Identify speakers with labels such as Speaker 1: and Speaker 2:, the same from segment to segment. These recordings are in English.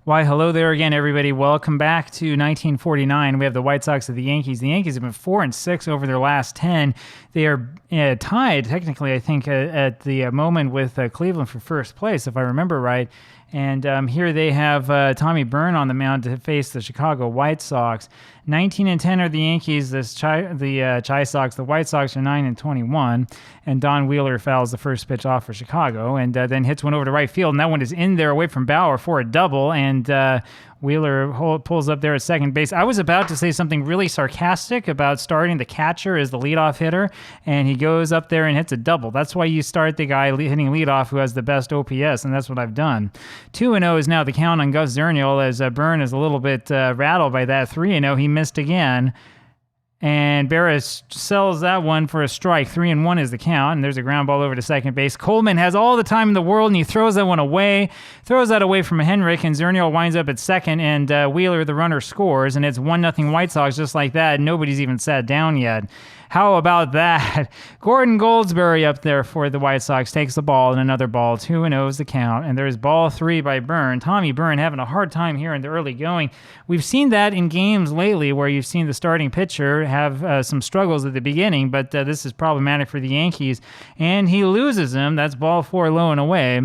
Speaker 1: Why, hello there again, everybody. Welcome back to 1949. We have the White Sox and the Yankees. The Yankees have been 4-6 over their last 10. They are tied, technically, I think, at the moment with Cleveland for first place, if I remember right. And here they have Tommy Byrne on the mound to face the Chicago White Sox. 19-10 are the Yankees. The White Sox are 9-21. And Don Wheeler fouls the first pitch off for Chicago, and then hits one over to right field. And that one is in there away from Bauer for a double. And Wheeler pulls up there at second base. I was about to say something really sarcastic about starting the catcher as the leadoff hitter, and he goes up there and hits a double. That's why you start the guy hitting leadoff who has the best OPS, and that's what I've done. 2-0 is now the count on Gus Zernial, as Byrne is a little bit rattled by that. 3-0, he missed again. And Barris sells that one for a strike. 3-1 is the count, and there's a ground ball over to second base. Coleman has all the time in the world, and he throws that one away. Throws that away from Henrik, and Zernial winds up at second, and Wheeler, the runner, scores, and it's 1-0 White Sox just like that. Nobody's even sat down yet. How about that? Gordon Goldsberry up there for the White Sox takes the ball and another ball. 2-0 is the count, and there's ball 3 by Byrne. Tommy Byrne having a hard time here in the early going. We've seen that in games lately where you've seen the starting pitcher have some struggles at the beginning, but this is problematic for the Yankees, and he loses him. That's ball 4 low and away.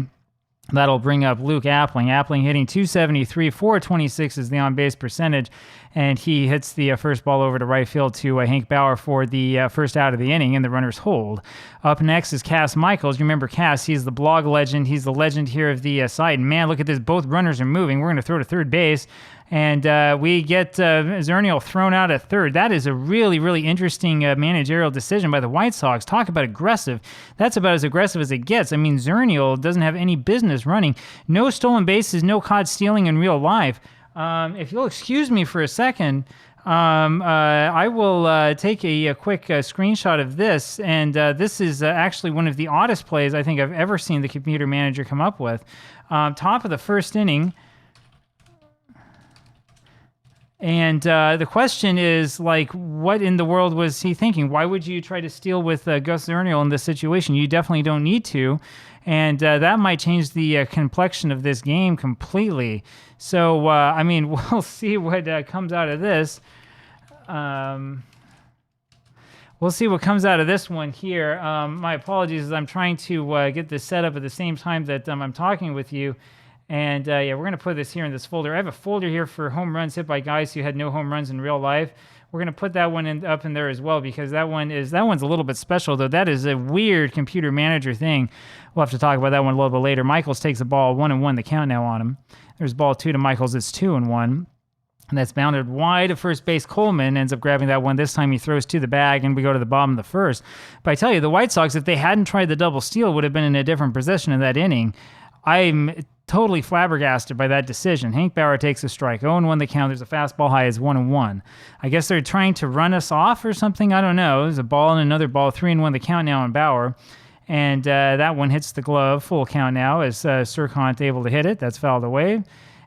Speaker 1: That'll bring up Luke Appling. Appling hitting .273, .426 is the on-base percentage, and he hits the first ball over to right field to Hank Bauer for the first out of the inning, and the runners hold. Up next is Cass Michaels. You remember Cass, he's the blog legend. He's the legend here of the site, and man, look at this. Both runners are moving. We're going to throw to third base, and we get Zernial thrown out at third. That is a really, really interesting managerial decision by the White Sox. Talk about aggressive. That's about as aggressive as it gets. I mean, Zernial doesn't have any business running. No stolen bases, no caught stealing in real life. If you'll excuse me for a second, I will take a quick screenshot of this, and this is actually one of the oddest plays I think I've ever seen the computer manager come up with. Top of the first inning. And the question is, like, what in the world was he thinking? Why would you try to steal with Gus Zernial in this situation? You definitely don't need to. And that might change the complexion of this game completely. So, I mean, we'll see what comes out of this. We'll see what comes out of this one here. My apologies as I'm trying to get this set up at the same time that I'm talking with you. And yeah, we're going to put this here in this folder. I have a folder here for home runs hit by guys who had no home runs in real life. We're going to put that one up in there as well, because that one's a little bit special, though. That is a weird computer manager thing. We'll have to talk about that one a little bit later. Michaels takes a ball 1-1, the count now on him. There's ball 2 to Michaels. It's 2-1. And that's bounded wide to first base. Coleman ends up grabbing that one. This time he throws to the bag, and we go to the bottom of the first. But I tell you, the White Sox, if they hadn't tried the double steal, would have been in a different position in that inning. I'm totally flabbergasted by that decision. Hank Bauer takes a strike. 0-1 the count. There's a fastball high as 1-1. I guess they're trying to run us off or something. I don't know. There's a ball and another ball. 3-1 the count now on Bauer. And that one hits the glove. Full count now as Surkant able to hit it. That's fouled away.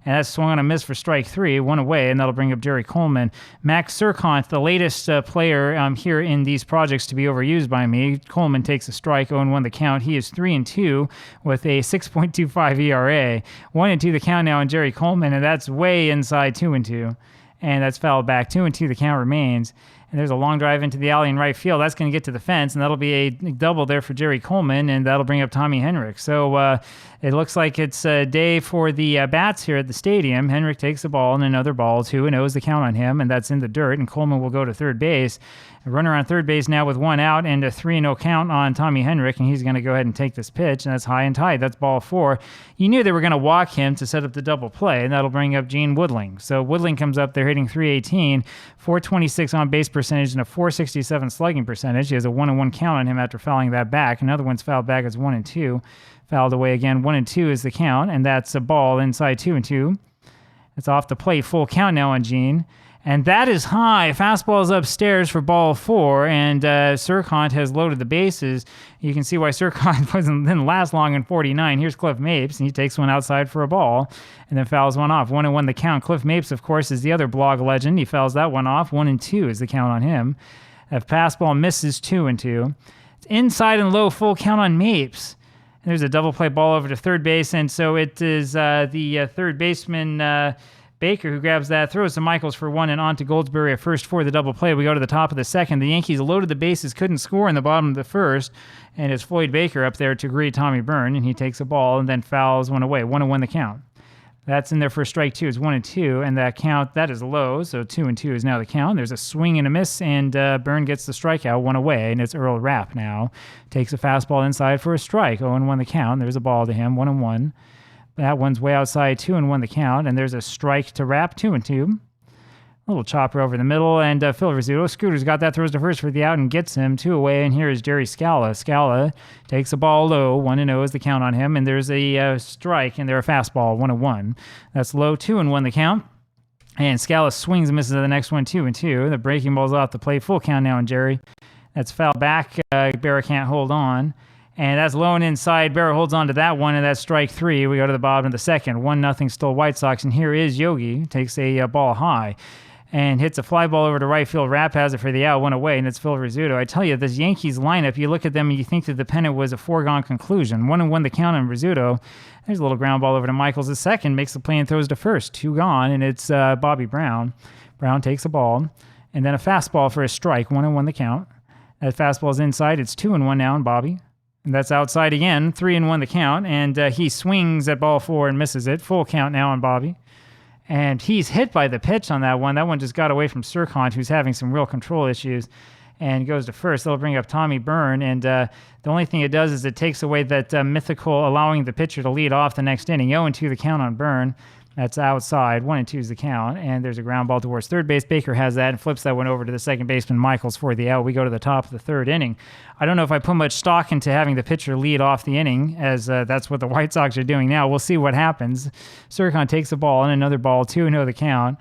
Speaker 1: And that's swung on a miss for strike 3, 1 away, and that'll bring up Jerry Coleman. Max Surkant, the latest player here in these projects to be overused by me. Coleman takes a strike, 0-1 the count. He is 3-2 with a 6.25 ERA. 1-2 the count now on Jerry Coleman, and that's way inside 2-2. And that's fouled back. 2-2 the count remains. And there's a long drive into the alley in right field. That's going to get to the fence, and that'll be a double there for Jerry Coleman, and that'll bring up Tommy Henrik. So it looks like it's a day for the bats here at the stadium. Henrik takes the ball and another ball. 2-0 is the count on him, and that's in the dirt, and Coleman will go to third base. A runner on third base now with 1 out, and a 3-0 count on Tommy Henrik, and he's going to go ahead and take this pitch, and that's high and tight. That's ball 4. You knew they were going to walk him to set up the double play, and that'll bring up Gene Woodling. So Woodling comes up there hitting .318, .426 on base percentage, and a .467 slugging percentage. He has a 1-1 count on him after fouling that back. Another one's fouled back as 1-2. Fouled away again. 1-2 is the count, and that's a ball inside 2-2. It's off the plate. Full count now on Gene. And that is high. Fastball is upstairs for ball 4, and Surkant has loaded the bases. You can see why Surkant didn't last long in 49. Here's Cliff Mapes, and he takes one outside for a ball, and then fouls one off. 1-1 the count. Cliff Mapes, of course, is the other blog legend. He fouls that one off. 1-2 is the count on him. If fastball misses, 2-2. It's inside and low, full count on Mapes. There's a double play ball over to third base, and so it is the third baseman Baker who grabs that, throws to Michaels for one, and on to Goldsberry at first for the double play. We go to the top of the second. The Yankees loaded the bases, couldn't score in the bottom of the first, and it's Floyd Baker up there to greet Tommy Byrne, and he takes a ball and then fouls one away. 1-1 the count. That's in there for strike two. It's 1-2, and that count, that is low, so 2-2 is now the count. There's a swing and a miss, and Byrne gets the strikeout, one away, and it's Earl Rapp now. Takes a fastball inside for a strike. 0-1 the count. There's a ball to him, 1-1. That one's way outside, 2-1 the count, and there's a strike to Rapp, 2-2. A little chopper over the middle, and Phil Rizzuto. Scooter's got that, throws to first for the out and gets him 2 away, and here is Jerry Scala. Scala takes the ball low, 1-0 is the count on him, and there's a strike, and they're a fastball, 1-1. That's low, 2-1 the count, and Scala swings and misses at the next one, 2-2. The breaking ball's off the plate, full count now on Jerry. That's foul back, Berra can't hold on. And that's low and inside. Berra holds on to that one, and that's strike 3. We go to the bottom of the second. 1-0 still White Sox, and here is Yogi. Takes a ball high and hits a fly ball over to right field. Rapp has it for the out, 1 away, and it's Phil Rizzuto. I tell you, this Yankees lineup, you look at them and you think that the pennant was a foregone conclusion. 1-1 the count on Rizzuto. There's a little ground ball over to Michaels. The second makes the play and throws to first. 2 gone, and it's Bobby Brown. Brown takes a ball, and then a fastball for a strike. 1-1 the count. That fastball's inside. It's 2-1 now on Bobby. And that's outside again, 3-1 the count, and he swings at ball 4 and misses it. Full count now on Bobby. And he's hit by the pitch on that one. That one just got away from Surkant, who's having some real control issues, and goes to first. They'll bring up Tommy Byrne, and the only thing it does is it takes away that mythical allowing the pitcher to lead off the next inning. 0-2 the count on Byrne. That's outside. 1-2 is the count, and there's a ground ball towards third base. Baker has that and flips that one over to the second baseman, Michaels, for the out. We go to the top of the third inning. I don't know if I put much stock into having the pitcher lead off the inning, as that's what the White Sox are doing now. We'll see what happens. Surkant takes a ball and another ball, 2-0 the count,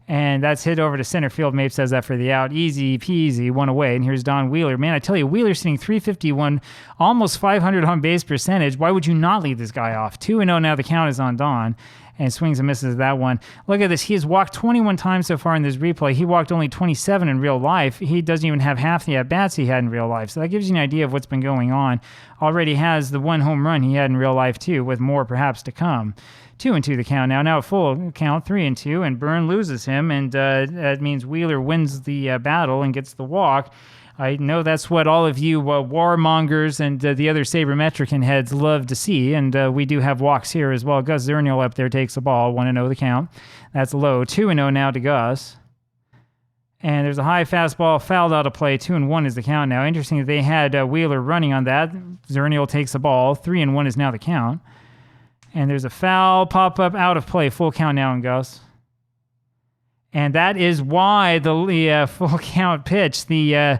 Speaker 1: and that's hit over to center field. Mapes has that for the out. Easy peasy, 1 away, and here's Don Wheeler. Man, I tell you, Wheeler's sitting 351, almost 500 on base percentage. Why would you not lead this guy off? 2-0 now, the count is on Don. And swings and misses that one. Look at this. He has walked 21 times so far in this replay. He walked only 27 in real life. He doesn't even have half the at-bats he had in real life. So that gives you an idea of what's been going on. Already has the 1 home run he had in real life, too, with more perhaps to come. 2-2 the count now. Now a full count, 3-2, and Byrne loses him. And that means Wheeler wins the battle and gets the walk. I know that's what all of you warmongers and the other sabermetrician heads love to see, and we do have walks here as well. Gus Zernial up there takes the ball, 1-0 the count. That's low, 2-0 now to Gus. And there's a high fastball fouled out of play, 2-1 is the count now. Interesting that they had Wheeler running on that. Zernial takes the ball, 3-1 is now the count. And there's a foul pop-up out of play, full count now on Gus. And that is why the full count pitch, the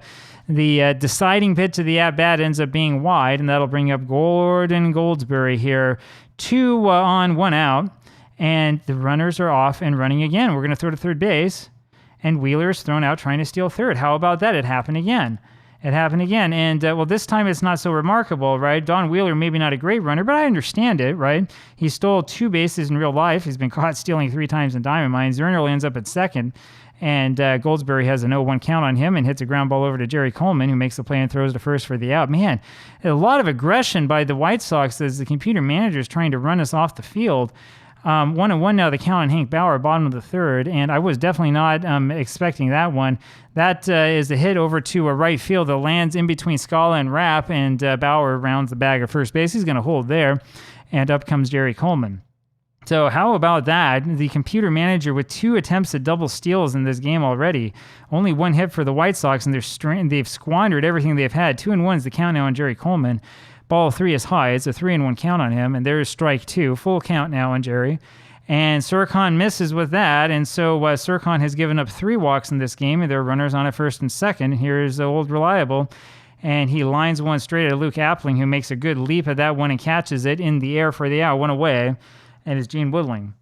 Speaker 1: deciding pitch of the at-bat ends up being wide, and that'll bring up Gordon Goldsberry here. 2 on, 1 out, and the runners are off and running again. We're going to throw to third base, and Wheeler's thrown out trying to steal third. How about that? It happened again. And, well, this time it's not so remarkable, right? Don Wheeler, maybe not a great runner, but I understand it, right? He stole 2 bases in real life. He's been caught stealing 3 times in Diamond Mine. Zernial ends up at second, and Goldsberry has a 0-1 count on him and hits a ground ball over to Jerry Coleman, who makes the play and throws to first for the out. Man, a lot of aggression by the White Sox as the computer manager is trying to run us off the field. 1-1 now, the count on Hank Bauer, bottom of the third, and I was definitely not expecting that one. That is a hit over to a right field that lands in between Scala and Rapp, and Bauer rounds the bag of first base. He's going to hold there, and up comes Jerry Coleman. So how about that? The computer manager with 2 attempts at double steals in this game already. Only 1 hit for the White Sox, and they've squandered everything they've had. 2-1 is the count now on Jerry Coleman. Ball 3 is high. It's a 3-1 count on him, and there's strike 2. Full count now on Jerry. And Surkant misses with that, and so Surkant has given up 3 walks in this game, and there are runners on at first and second. Here's Old Reliable, and he lines one straight at Luke Appling, who makes a good leap at that one and catches it in the air for the out, 1 away, and it's Gene Woodling.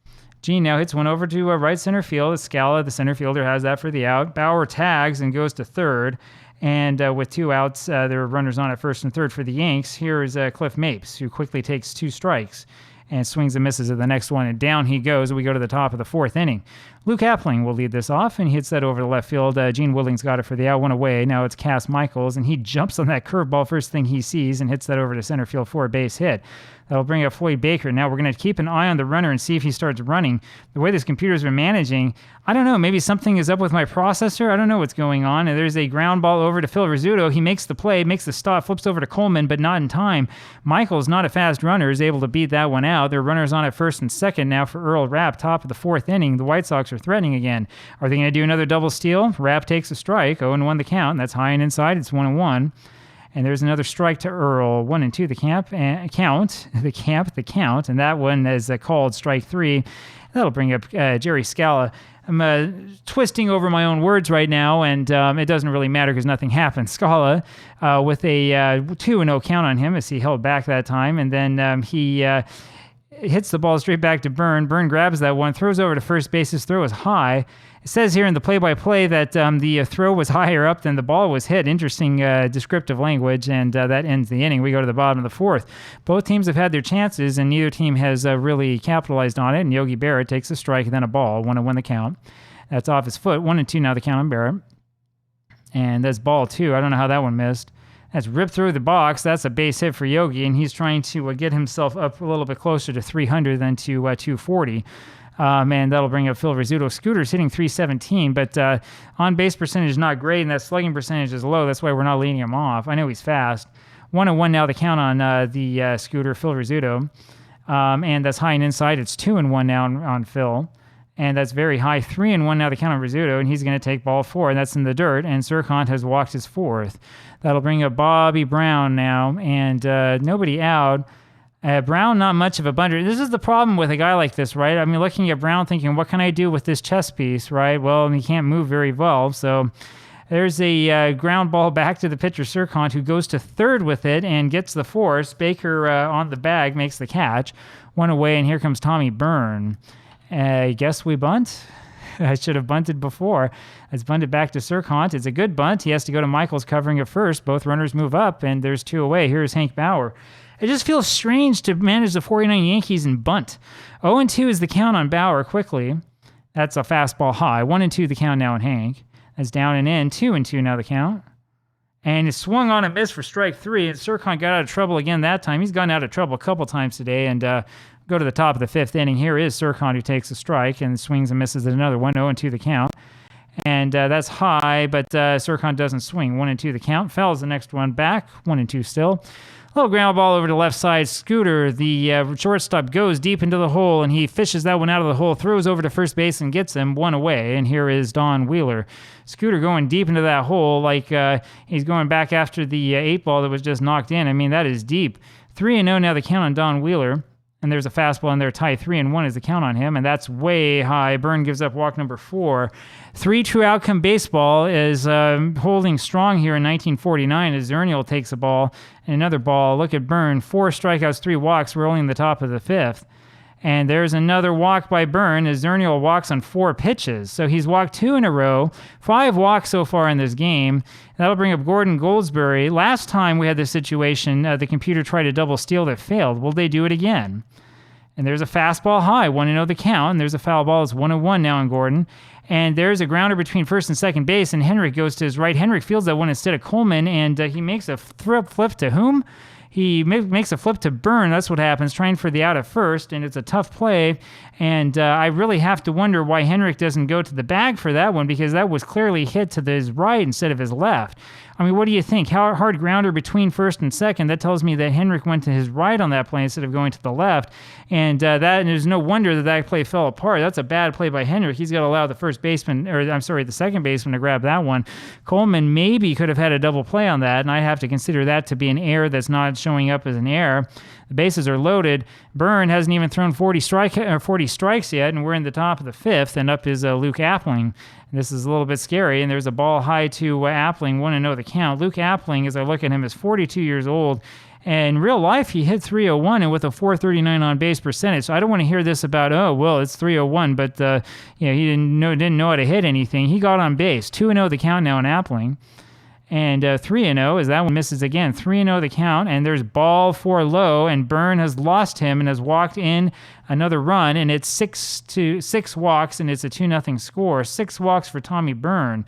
Speaker 1: Gene now hits one over to right center field. Scala, the center fielder, has that for the out. Bauer tags and goes to third. And with 2 outs, there are runners on at first and third for the Yanks. Here is Cliff Mapes, who quickly takes 2 strikes. and swings and misses at the next one, and down he goes. We go to the top of the fourth inning. Luke Appling will lead this off, and he hits that over the left field. Gene Woodling's got it for the out, one away. Now it's Cass Michaels, and he jumps on that curveball first thing he sees and hits that over to center field for a base hit. That'll bring up Floyd Baker. Now we're going to keep an eye on the runner and see if he starts running. The way this computer's been managing, I don't know, maybe something is up with my processor. I don't know what's going on. And there's a ground ball over to Phil Rizzuto. He makes the play, makes the stop, flips over to Coleman, but not in time. Michael's not a fast runner, is able to beat that one out. There are runners on at first and second now for Earl Rapp, top of the fourth inning. The White Sox are threatening again. Are they going to do another double steal? Rapp takes a strike, 0-1 the count. That's high and inside. It's 1-1. And there's another strike to Earl, 1-2 the count, and that one is called strike 3. That'll bring up Jerry Scala. I'm twisting over my own words right now, and it doesn't really matter because nothing happened. Scala with a 2-0 count on him as he held back that time, and then he hits the ball straight back to Byrne. Byrne grabs that one, throws over to first base. His throw is high. It says here in the play-by-play that the throw was higher up than the ball was hit. Interesting descriptive language, and that ends the inning. We go to the bottom of the fourth. Both teams have had their chances, and neither team has really capitalized on it. And Yogi Berra takes a strike, then a ball, 1-1 the count. That's off his foot. 1-2 now the count on Berra. And that's ball 2. I don't know how that one missed. That's ripped through the box. That's a base hit for Yogi, and he's trying to get himself up a little bit closer to 300 than to 240. And that'll bring up Phil Rizzuto. Scooter's hitting 317, but on-base percentage is not great, and that slugging percentage is low. That's why we're not leading him off. I know he's fast. 1-1 now the count on the Scooter, Phil Rizzuto. And that's high and inside. It's 2-1 now on Phil. And that's very high. 3-1 now the count on Rizzuto, and he's going to take ball 4, and that's in the dirt. And Surkant has walked his 4th. That'll bring up Bobby Brown now, and nobody out. Brown, not much of a bunter. This is the problem with a guy like this, right? I mean, looking at Brown thinking, what can I do with this chess piece, right? Well, he can't move very well, so there's a ground ball back to the pitcher, Surkant, who goes to third with it and gets the force. Baker on the bag makes the catch. 1 away, and here comes Tommy Byrne. I guess we bunt. I should have bunted before. It's bunted back to Surkant. It's a good bunt. He has to go to Michaels covering it first. Both runners move up, and there's 2 away. Here's Hank Bauer. It just feels strange to manage the 49 Yankees and bunt. 0-2 is the count on Bauer quickly. That's a fastball high. 1-2 the count now on Hank. That's down and in. 2-2 now the count. And it's swung on a miss for strike 3. And Surkant got out of trouble again that time. He's gotten out of trouble a couple times today. And go to the top of the 5th inning. Here is Surkant who takes a strike and swings and misses at another one. 0-2 the count. And that's high, but Surkant doesn't swing. 1-2 the count. Fouls the next one back. 1-2 still. Little ground ball over to left side. Scooter, the shortstop, goes deep into the hole, and he fishes that one out of the hole, throws over to first base and gets him 1 away. And here is Don Wheeler. Scooter going deep into that hole like he's going back after the 8 ball that was just knocked in. I mean, that is deep. 3-0 now the count on Don Wheeler. And there's a fastball in there, tie 3-1 is the count on him, and that's way high. Byrne gives up walk number 4. 3 true outcome baseball is holding strong here in 1949 as Zernial takes a ball and another ball. Look at Byrne, 4 strikeouts, 3 walks. We're only in the top of the 5th. And there's another walk by Byrne as Zernial walks on 4 pitches. So he's walked 2 in a row, 5 walks so far in this game. That'll bring up Gordon Goldsberry. Last time we had this situation, the computer tried a double steal that failed. Will they do it again? And there's a fastball high, 1-0 the count. And there's a foul ball. It's 1-1 now on Gordon. And there's a grounder between first and second base, and Henrik goes to his right. Henrik fields that one instead of Coleman, and he makes a flip to whom? He makes a flip to Byrne. That's what happens, trying for the out at first, and it's a tough play. And I really have to wonder why Henrik doesn't go to the bag for that one, because that was clearly hit to his right instead of his left. I mean, what do you think? Hard grounder between first and second. That tells me that Henrik went to his right on that play instead of going to the left. And there's no wonder that play fell apart. That's a bad play by Henrik. He's got to allow the the second baseman to grab that one. Coleman maybe could have had a double play on that, and I have to consider that to be an error that's not showing up as an error. The bases are loaded. Byrne hasn't even thrown 40 strikes yet, and we're in the top of the 5th, and up is Luke Appling. This is a little bit scary, and there's a ball high to Appling, 1-0 the count. Luke Appling, as I look at him, is 42 years old. And in real life, he hit 301 and with a 439 on base percentage. So I don't want to hear this about, it's 301, but he didn't know how to hit anything. He got on base. 2-0 the count now on Appling. And 3-0 as that one misses again. 3-0 the count, and there's ball 4 low, and Byrne has lost him and has walked in another run, and it's 6 walks, and it's a 2-0 score. 6 walks for Tommy Byrne.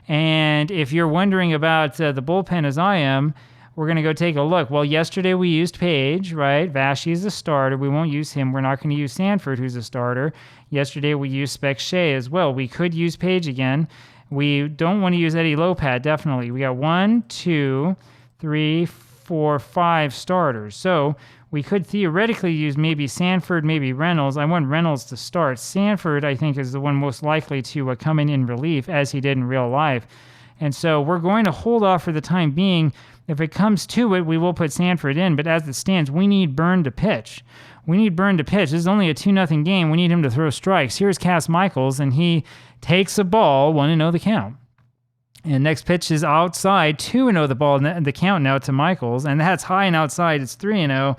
Speaker 1: And if you're wondering about the bullpen as I am, we're going to go take a look. Well, yesterday we used Page, right? Vashi is a starter. We won't use him. We're not going to use Sanford, who's a starter. Yesterday we used Spec Shea as well. We could use Page again. We don't want to use Eddie Lopat, definitely. We got 1, 2, 3, 4, 5 starters. So we could theoretically use maybe Sanford, maybe Reynolds. I want Reynolds to start. Sanford, I think, is the one most likely to come in relief, as he did in real life. And so we're going to hold off for the time being. If it comes to it, we will put Sanford in. But as it stands, we need Byrne to pitch. This is only a 2-0 game. We need him to throw strikes. Here's Cass Michaels, and he takes a ball, 1-0 the count. And next pitch is outside, 2-0 the count now to Michaels. And that's high and outside. It's 3-0.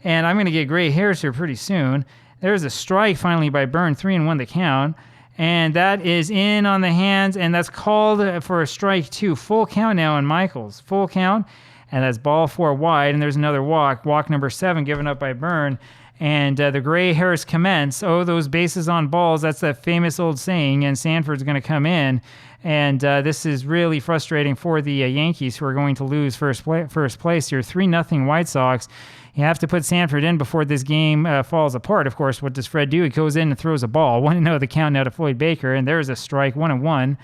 Speaker 1: And I'm going to get gray hairs here pretty soon. There's a strike finally by Byrne, 3-1 the count. And that is in on the hands, and that's called for a strike 2. Full count now on Michaels. Full count, and that's ball 4 wide, and there's another walk. Walk number 7 given up by Byrne. And the gray hairs commence. Oh, those bases on balls. That's that famous old saying. And Sanford's going to come in. And this is really frustrating for the Yankees, who are going to lose first place here. 3-0 White Sox. You have to put Sanford in before this game falls apart. Of course, what does Fred do? He goes in and throws a ball. 1-0 the count now to Floyd Baker. And there's a strike, 1-1.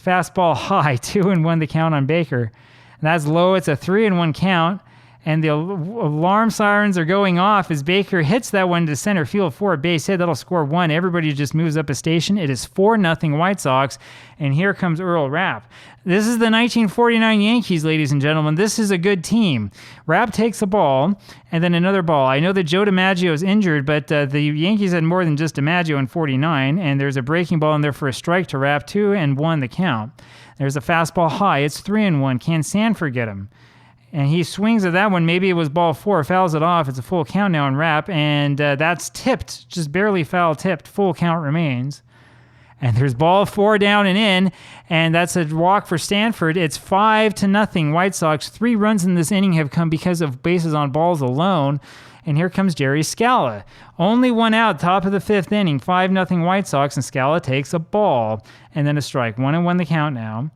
Speaker 1: Fastball high, 2-1 the count on Baker. And that's low. It's a 3-1 count. And the alarm sirens are going off as Baker hits that one to center field for a base hit. That'll score 1. Everybody just moves up a station. It is 4-0 White Sox. And here comes Earl Rapp. This is the 1949 Yankees, ladies and gentlemen. This is a good team. Rapp takes a ball and then another ball. I know that Joe DiMaggio is injured, but the Yankees had more than just DiMaggio in 49. And there's a breaking ball in there for a strike to Rapp, 2-1 the count. There's a fastball high. It's 3-1. Can Sanford get him? And he swings at that one. Maybe it was ball 4, fouls it off. It's a full count now in Rapp, and that's tipped, just barely foul tipped. Full count remains. And there's ball 4 down and in, and that's a walk for Stanford. It's 5-0 White Sox. 3 runs in this inning have come because of bases on balls alone. And here comes Jerry Scala. Only 1 out, top of the 5th inning. 5-0 White Sox, and Scala takes a ball. And then a strike. 1-1 the count now.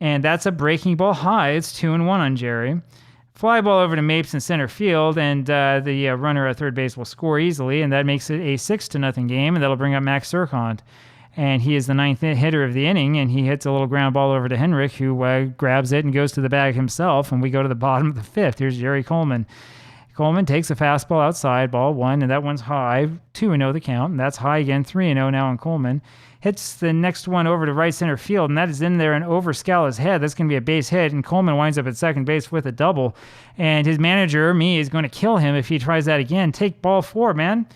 Speaker 1: And that's a breaking ball high. It's 2-1 on Jerry. Fly ball over to Mapes in center field, and the runner at third base will score easily, and that makes it a 6-0 game, and that'll bring up Max Serkont. And he is the 9th hitter of the inning, and he hits a little ground ball over to Henrik, who grabs it and goes to the bag himself, and we go to the bottom of the 5th. Here's Jerry Coleman. Coleman takes a fastball outside, ball 1, and that one's high, 2-0 the count, and that's high again, 3-0 now on Coleman. Hits the next one over to right center field, and that is in there and over Scala's head. That's going to be a base hit, and Coleman winds up at second base with a double. And his manager, me, is going to kill him if he tries that again. Take ball 4, man.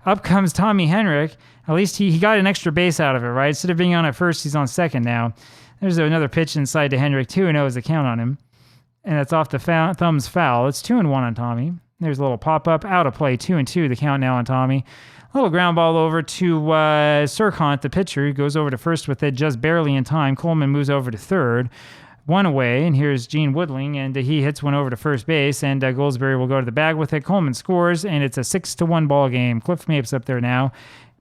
Speaker 1: Up comes Tommy Henrik. At least he got an extra base out of it, right? Instead of being on at first, he's on second now. There's another pitch inside to Henrik. 2-0 is the count on him. And that's off the thumbs foul. It's 2-1 on Tommy. There's a little pop-up, out of play, 2-2, the count now on Tommy. A little ground ball over to Serkont, the pitcher. He goes over to first with it just barely in time. Coleman moves over to third. 1 away, and here's Gene Woodling, and he hits one over to first base, and Goldsberry will go to the bag with it. Coleman scores, and it's a 6-1 ball game. Cliff Mapes up there now.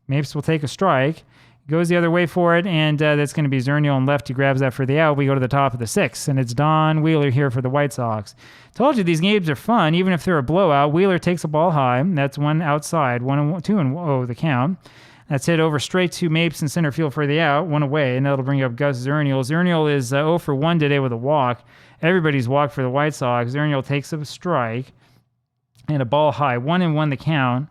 Speaker 1: Mapes will take a strike. Goes the other way for it, and that's going to be Zernial on left. He grabs that for the out. We go to the top of the 6th, and it's Don Wheeler here for the White Sox. Told you these games are fun, even if they're a blowout. Wheeler takes a ball high. That's 1 outside, 2-0 the count. That's hit over straight to Mapes in center field for the out, 1 away, and that'll bring up Gus Zernial. Zernial is 0 for 1 today with a walk. Everybody's walked for the White Sox. Zernial takes a strike, and a ball high, 1-1 the count.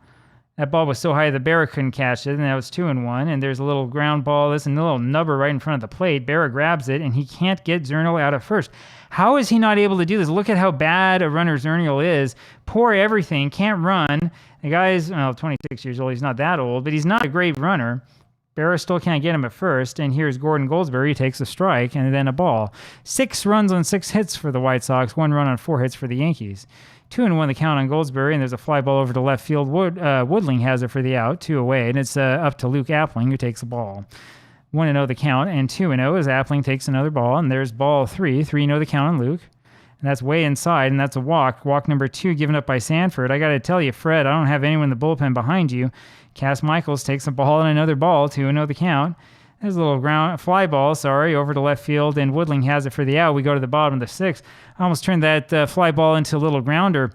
Speaker 1: That ball was so high the Berra couldn't catch it, and that was 2-1. And there's a little ground ball. There's a little nubber right in front of the plate. Berra grabs it, and he can't get Zernial out of first. How is he not able to do this? Look at how bad a runner Zernial is. Poor everything, can't run. The guy's 26 years old. He's not that old, but he's not a great runner. Berra still can't get him at first, and here's Gordon Goldsberry. He takes a strike and then a ball. 6 runs on 6 hits for the White Sox, 1 run on 4 hits for the Yankees. 2-1 the count on Goldsberry, and there's a fly ball over to left field. Woodling has it for the out, 2 away, and it's up to Luke Appling, who takes the ball. 1-0 the count, and 2-0 as Appling takes another ball, and there's ball 3, 3-0 the count on Luke. And that's way inside, and that's a walk. Walk number 2 given up by Sanford. I got to tell you, Fred, I don't have anyone in the bullpen behind you. Cass Michaels takes a ball and another ball, 2-0 the count. There's a little fly ball, over to left field, and Woodling has it for the out. We go to the bottom of the 6th. I almost turned that fly ball into a little grounder.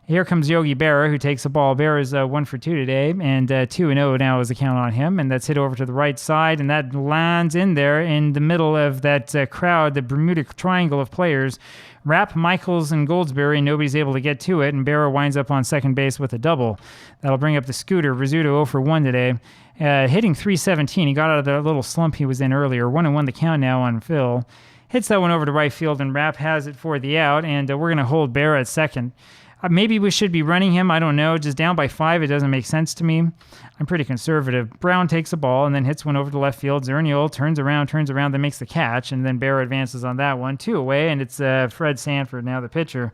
Speaker 1: Here comes Yogi Berra, who takes the ball. Berra's 1 for 2 today, and 2-0 now is the count on him, and that's hit over to the right side, and that lands in there in the middle of that crowd, the Bermuda Triangle of players. Rapp, Michaels, and Goldsberry, nobody's able to get to it, and Berra winds up on second base with a double. That'll bring up the Scooter. Rizzuto 0 for 1 today. Hitting .317. He got out of the little slump he was in earlier. 1-1 the count now on Phil. Hits that one over to right field, and Rapp has it for the out, and we're going to hold Berra at second. Maybe we should be running him. I don't know. Just down by 5, it doesn't make sense to me. I'm pretty conservative. Brown takes a ball and then hits one over to left field. Zernial turns around, then makes the catch, and then Berra advances on that one. 2 away, and it's Fred Sanford now the pitcher.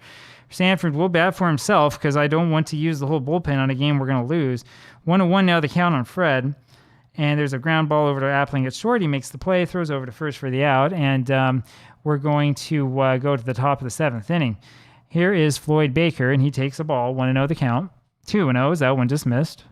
Speaker 1: Sanford will bat for himself because I don't want to use the whole bullpen on a game we're going to lose. 1-1 now the count on Fred. And there's a ground ball over to Appling at short. He makes the play, throws over to first for the out, and we're going to go to the top of the 7th inning. Here is Floyd Baker, and he takes a ball, 1-0 the count. 2-0 is that one just missed.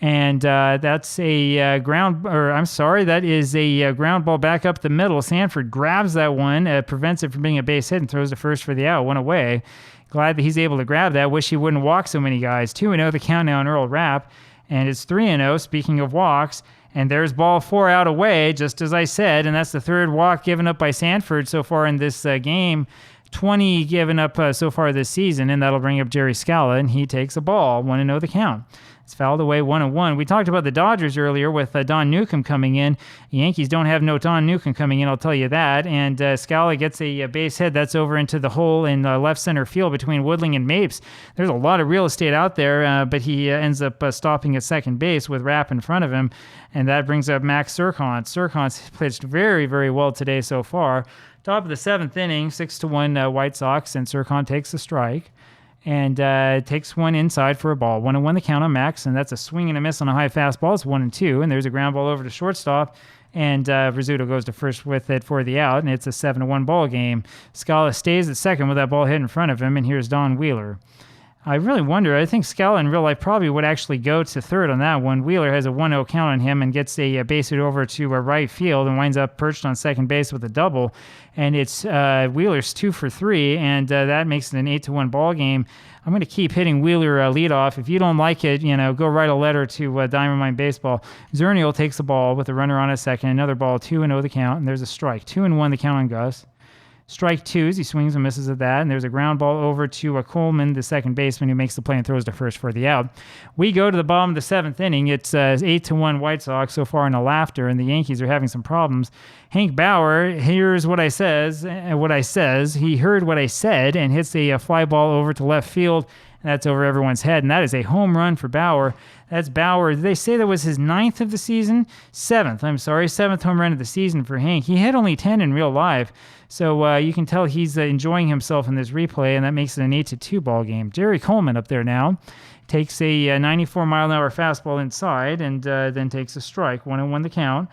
Speaker 1: And that's a ground ball back up the middle. Sanford grabs that one, prevents it from being a base hit, and throws to first for the out, 1 away. Glad that he's able to grab that. Wish he wouldn't walk so many guys. 2-0 the count now on Earl Rapp. And it's 3-0, speaking of walks. And there's ball 4 out away, just as I said. And that's the 3rd walk given up by Sanford so far in this game. 20 given up so far this season, and that'll bring up Jerry Scala, and he takes a ball, 1-0 the count. It's fouled away, 1-1. We talked about the Dodgers earlier with Don Newcomb coming in. The Yankees don't have no Don Newcomb coming in, I'll tell you that. And Scala gets a base hit. That's over into the hole in left center field between Woodling and Mapes. There's a lot of real estate out there, but he ends up stopping at second base with Rapp in front of him, and that brings up Max Sirkant. Sirkant's pitched very, very well today so far. Top of the 7th inning, 6-1 White Sox, and Sirkant takes a strike and takes one inside for a ball. 1-1 the count on Max, and that's a swing and a miss on a high fastball. It's 1-2, and there's a ground ball over to shortstop, and Rizzuto goes to first with it for the out, and it's a 7-1 ball game. Scala stays at second with that ball hit in front of him, and here's Don Wheeler. I really wonder. I think Scala in real life probably would actually go to third on that one. Wheeler has a 1-0 count on him and gets a base hit over to right field and winds up perched on second base with a double. And it's Wheeler's 2 for 3, and that makes it an 8-1 ball game. I'm going to keep hitting Wheeler leadoff. If you don't like it, go write a letter to Diamond Mine Baseball. Zernial takes the ball with a runner on a second. Another ball, 2-0 the count, and there's a strike. 2-1 the count on Gus. Strike 2 as he swings and misses at that, and there's a ground ball over to Coleman, the second baseman, who makes the play and throws to first for the out. We go to the bottom of the 7th inning. It's 8-1 White Sox so far in the laughter, and the Yankees are having some problems. Hank Bauer hears what I says. He heard what I said and hits a fly ball over to left field, and that's over everyone's head, and that is a home run for Bauer. That's Bauer. They say that was his 9th of the season? 7th home run of the season for Hank. He had only 10 in real life. So you can tell he's enjoying himself in this replay, and that makes it an 8-2 ball game. Jerry Coleman up there now takes a 94-mile-an-hour fastball inside and then takes a strike, 1-1 the count,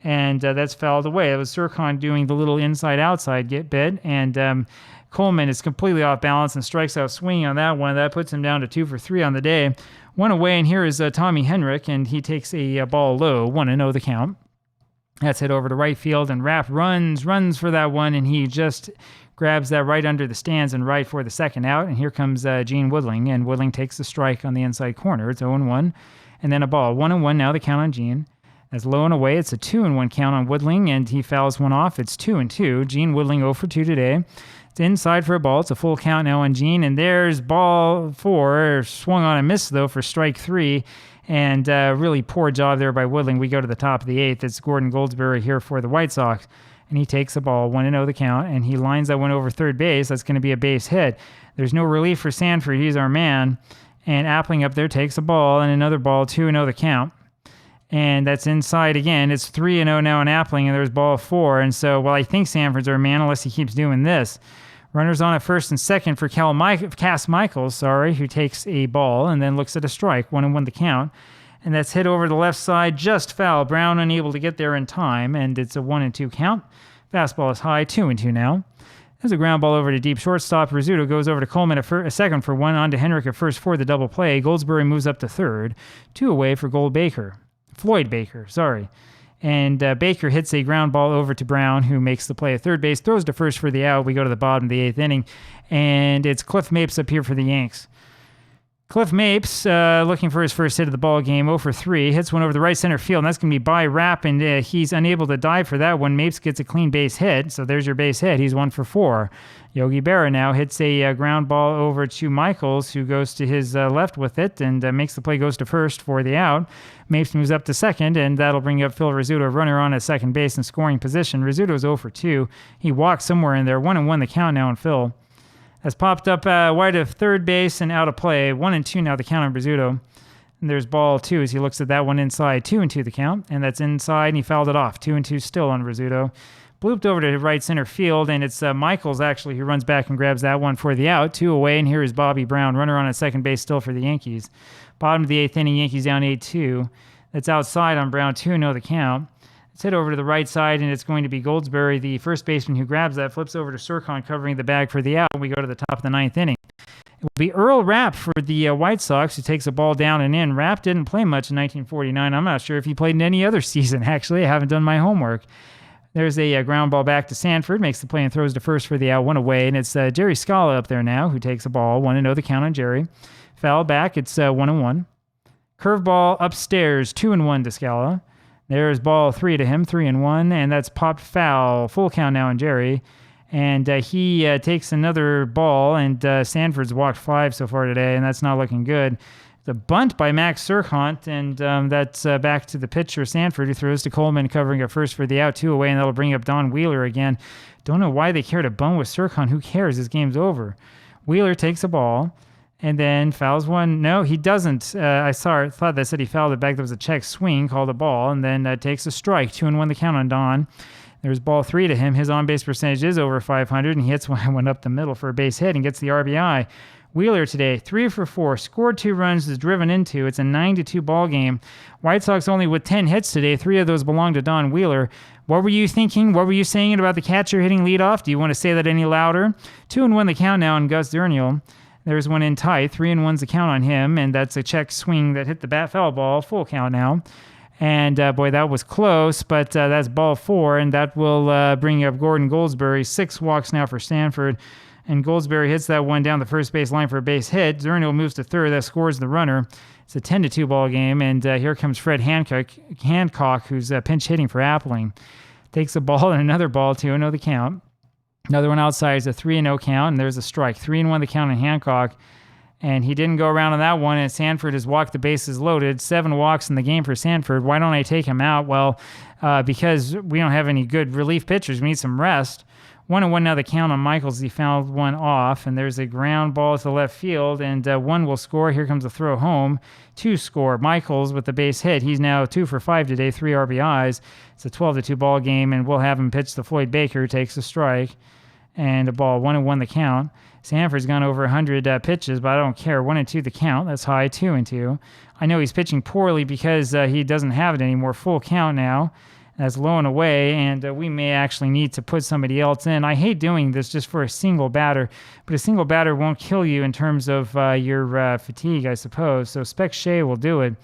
Speaker 1: and that's fouled away. It was Sirkant doing the little inside-outside bit, and Coleman is completely off balance and strikes out swinging on that one. That puts him down to 2 for 3 on the day. 1 away, and here is Tommy Henrik, and he takes a ball low, 1-0 the count. That's hit over to right field, and Rapp runs for that one, and he just grabs that right under the stands and right for the second out. And here comes Gene Woodling, and Woodling takes the strike on the inside corner. It's 0-1, and then a ball. 1-1 now the count on Gene. That's low and away. It's a 2-1 count on Woodling, and he fouls one off. It's 2-2. Gene Woodling 0 for 2 today. It's inside for a ball. It's a full count now on Gene, and there's ball 4. Swung on a miss, though, for strike 3. And really poor job there by Woodling. We go to the top of the 8th. It's Gordon Goldsberry here for the White Sox. And he takes the ball, 1-0 the count, and he lines that one over third base. That's going to be a base hit. There's no relief for Sanford. He's our man. And Appling up there takes a ball, and another ball, 2-0 the count. And that's inside again. It's 3-0 now on Appling, and there's ball 4. And so, I think Sanford's our man unless he keeps doing this. Runners on at first and second for Cass Michaels, who takes a ball and then looks at a strike, 1-1 the count. and that's hit over the left side, just foul. Brown unable to get there in time, and it's a 1-2 count. Fastball is high, 2-2 now. There's a ground ball over to deep shortstop. Rizzuto goes over to Coleman a second for one, on to Henrik at first for the double play. Goldsberry moves up to third, 2 away for Floyd Baker, sorry. And Baker hits a ground ball over to Brown, who makes the play at third base, throws to first for the out. We go to the bottom of the 8th inning, and it's Cliff Mapes up here for the Yanks. Cliff Mapes, looking for his first hit of the ball game, 0 for 3, hits one over the right center field, and that's going to be by Rapp, and he's unable to dive for that one. Mapes gets a clean base hit, so there's your base hit. He's 1 for 4. Yogi Berra now hits a ground ball over to Michaels, who goes to his left with it and makes the play, goes to first for the out. Mapes moves up to second, and that'll bring up Phil Rizzuto, runner on at second base in scoring position. Rizzuto's 0 for 2. He walks somewhere in there. 1-1 the count now, and Phil has popped up wide of third base and out of play. 1-2 now the count on Rizzuto. And there's ball 2 as he looks at that one inside. 2-2 the count, and that's inside, and he fouled it off. 2-2 still on Rizzuto. Blooped over to right center field, and it's Michaels actually who runs back and grabs that one for the out. 2 away, and here is Bobby Brown, runner on at second base still for the Yankees. Bottom of the 8th inning, Yankees down 8-2. That's outside on Brown. 2-0 the count. It's hit over to the right side, and it's going to be Goldsberry, the first baseman, who grabs that, flips over to Sircon, covering the bag for the out. We go to the top of the 9th inning. It will be Earl Rapp for the White Sox, who takes a ball down and in. Rapp didn't play much in 1949. I'm not sure if he played in any other season, actually. I haven't done my homework. There's a ground ball back to Sanford, makes the play and throws to first for the out, 1 away, and it's Jerry Scala up there now, who takes a ball. 1-0 the count on Jerry. Foul back, it's 1-1. Curveball upstairs, 2-1 to Scala. There's ball 3 to him, 3-1, and that's popped foul. Full count now on Jerry. And he takes another ball, and Sanford's walked 5 so far today, and that's not looking good. The bunt by Max Sircon, and that's back to the pitcher, Sanford, who throws to Coleman, covering at first for the out, 2 away, and that'll bring up Don Wheeler again. Don't know why they care to bunt with Sircon. Who cares? This game's over. Wheeler takes a ball. And then fouls one. No, he doesn't. I thought they said he fouled it back. There was a check swing, called a ball, and then takes a strike. 2-1 the count on Don. There's ball 3 to him. His on-base percentage is over 500, and he hits one up the middle for a base hit and gets the RBI. Wheeler today, 3 for 4, scored 2 runs, is driven into. It's a 9-2 ball game. White Sox only with 10 hits today. 3 of those belong to Don Wheeler. What were you thinking? What were you saying about the catcher hitting leadoff? Do you want to say that any louder? 2-1 the count now on Gus Derniel. There's one in tight. 3-1's the count on him, and that's a check swing that hit the bat foul ball. Full count now. And, boy, that was close, but that's ball 4, and that will bring up Gordon Goldsberry. 6 walks now for Stanford, and Goldsberry hits that one down the first base line for a base hit. Zernial moves to third. That scores the runner. It's a 10-2 ball game, and here comes Fred Hancock, who's pinch hitting for Appling. Takes a ball and another ball, 2-0 the count. Another one outside is a 3-0 count, and there's a strike. 3-1 the count on Hancock, and he didn't go around on that one, and Sanford has walked the bases loaded. 7 walks in the game for Sanford. Why don't I take him out? Well, because we don't have any good relief pitchers. We need some rest. 1-1 now the count on Michaels. He fouled one off, and there's a ground ball to left field, and 1 will score. Here comes a throw home. 2 score. Michaels with the base hit. He's now 2 for 5 today, 3 RBIs. It's a 12-2 ball game, and we'll have him pitch to Floyd Baker, who takes a strike. And a ball, 1-1 the count. Sanford's gone over 100 pitches, but I don't care. 1-2 the count. That's high, 2-2. I know he's pitching poorly because he doesn't have it anymore. Full count now. That's low and away, and we may actually need to put somebody else in. I hate doing this just for a single batter, but a single batter won't kill you in terms of your fatigue, I suppose. So Spec Shea will do it.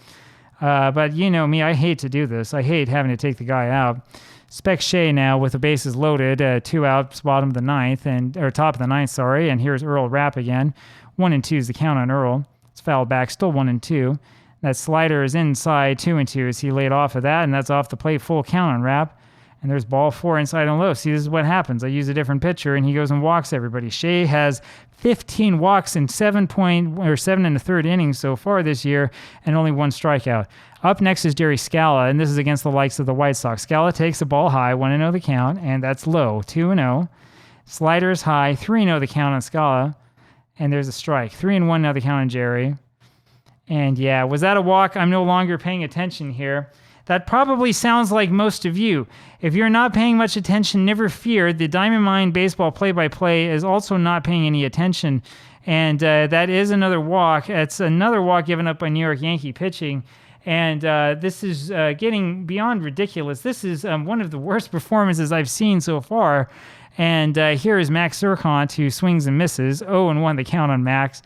Speaker 1: But you know me, I hate to do this. I hate having to take the guy out. Spec Shea now with the bases loaded, 2 outs, bottom of the 9th, or top of the 9th, sorry. And here's Earl Rapp again. 1-2 is the count on Earl. It's fouled back, still 1-2. That slider is inside, 2-2 as he laid off of that, and that's off the plate, full count on Rapp. And there's ball 4 inside and low. See, this is what happens. I use a different pitcher, and he goes and walks everybody. Shea has 15 walks in 7 and a third innings so far this year, and only 1 strikeout. Up next is Jerry Scala, and this is against the likes of the White Sox. Scala takes the ball high, 1-0 the count, and that's low, 2-0. Slider is high, 3-0 the count on Scala, and there's a strike. 3-1 now the count on Jerry. And yeah, was that a walk? I'm no longer paying attention here. That probably sounds like most of you. If you're not paying much attention, never fear. The Diamond Mine Baseball play-by-play is also not paying any attention. And that is another walk. It's another walk given up by New York Yankee pitching. And this is getting beyond ridiculous. This is one of the worst performances I've seen so far. And here is Max Sircont, who swings and misses. 0-1 the count on Max.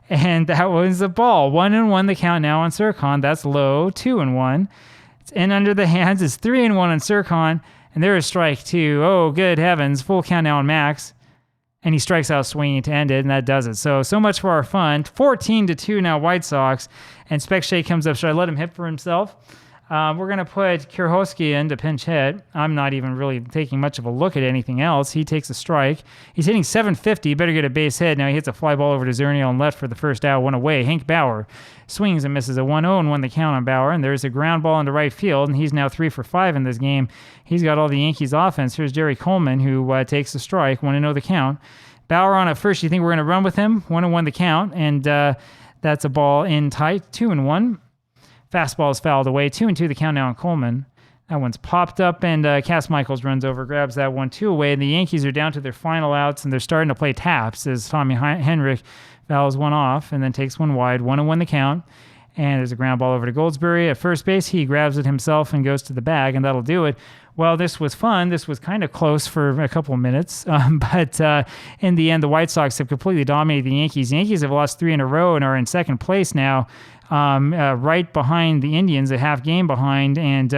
Speaker 1: And that was a ball. 1-1 the count now on Sircont. That's low. 2-1. It's in under the hands. It's 3-1 on Sircont. And there is strike two. Oh, good heavens. Full count now on Max. And he strikes out swinging to end it, and that does it. So much for our fun. 14-2 now, White Sox. And Specshea comes up. Should I let him hit for himself? We're going to put Kierhoski in to pinch hit. I'm not even really taking much of a look at anything else. He takes a strike. He's hitting .750. Better get a base hit. Now he hits a fly ball over to Zernial on left for the first out, one away. Hank Bauer swings and misses a 1-0 the count on Bauer. And there's a ground ball into right field, and he's now 3 for 5 in this game. He's got all the Yankees offense. Here's Jerry Coleman, who takes the strike, 1-0 the count. Bauer on at first. You think we're going to run with him? 1-1 the count, and that's a ball in tight. 2-1. Fastball is fouled away. 2-2 the count now on Coleman. That one's popped up, and Cass Michaels runs over, grabs that one, 2 away. And the Yankees are down to their final outs, and they're starting to play taps as Tommy Henrich fouls one off and then takes one wide. 1-1 the count. And there's a ground ball over to Goldsberry at first base. He grabs it himself and goes to the bag, and that'll do it. Well, this was fun. This was kind of close for a couple of minutes, but in the end, the White Sox have completely dominated the Yankees. The Yankees have lost 3 in a row and are in second place now, right behind the Indians, a half game behind, and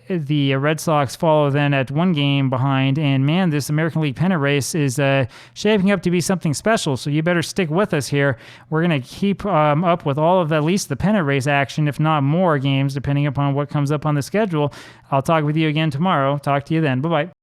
Speaker 1: the Red Sox follow then at 1 game behind. And man, this American League pennant race is shaping up to be something special. So you better stick with us here. We're going to keep up with all of at least the pennant race action, if not more games, depending upon what comes up on the schedule. I'll talk with you again tomorrow. Talk to you then. Bye-bye.